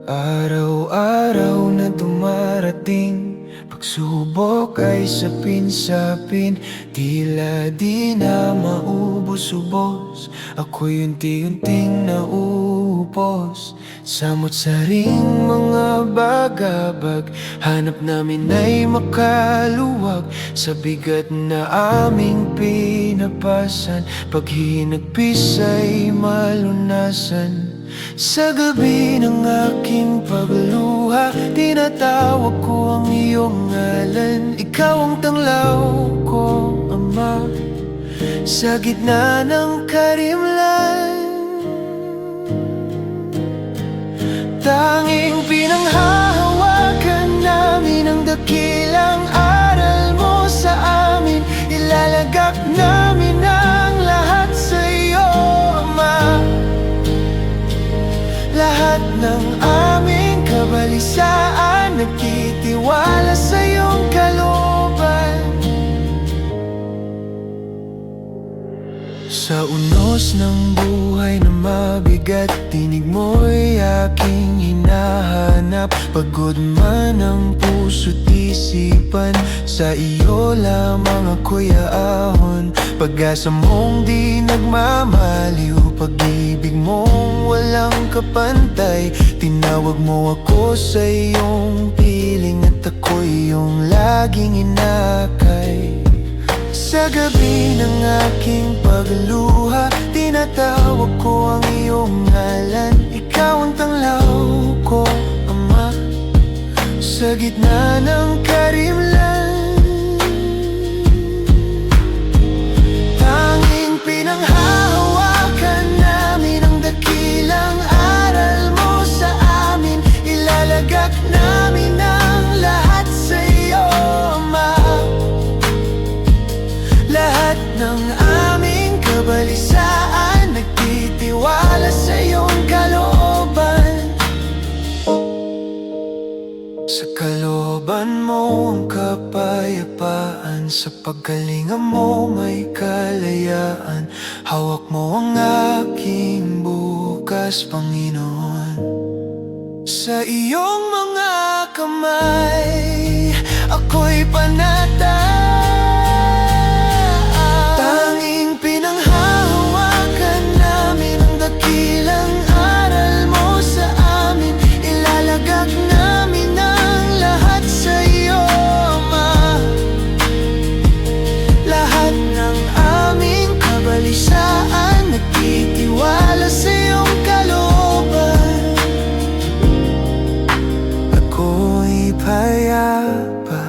Araw-araw na dumarating, pagsubok ay sapin-sapin. Tila di na maubos-ubos, ako'y unti-unting naupos. Samot-saring mga bagabag, hanap namin ay makaluwag. Sa bigat na aming pinapasan, pag hinagpis ay malunasan. Sa gabi ng aking pagluha, tinatawag ko ang iyong ngalan. Ikaw ang tanglaw ko, Ama, sa gitna ng karimlan. Tanging pinanghahawakan namin ang dakilang aral mo sa amin. Ilalagak namin ang lahat sa iyo, Ama. Lahat ng aming kabalisaan, nagtitiwala sa iyong kalooban. Sa unos ng buhay na mabigat, tinig mo'y aking hinahanap. Pagod man ang puso't isipan, sa iyo lamang ako'y aahon. Pag-asa mong di nagmamaliw, pag-ibig mong walang kapantay. Tinawag mo ako sa iyong piling, at ako'y iyong laging inakay. Sa gabi ng aking pagluha, tinatawag ko ang iyong ngalan. Ikaw ang tanglaw ko, Ama, sa gitna ng karimlan. Tanging pinanghahawakan namin ang dakilang aral mo sa amin. Ilalagak namin ang lahat sa iyo, Ama. Lahat ng aming kabalisaan, nagtitiwala sa iyong kalooban. Sa kalooban mo ang kapayapaan, sa pagkalinga mo may kalayaan. Hawak mo ang aking bukas, Panginoon. Sa iyong mga kamay, ako'y panatag. Tanging pinanghahawakan namin ang dakilang aral mo sa amin. Ilalagak namin ang lahat sa iyo, Ama. Lahat ng aming kabalisaan, nagtitiwala sa iyong kalooban. Ako'y payapa.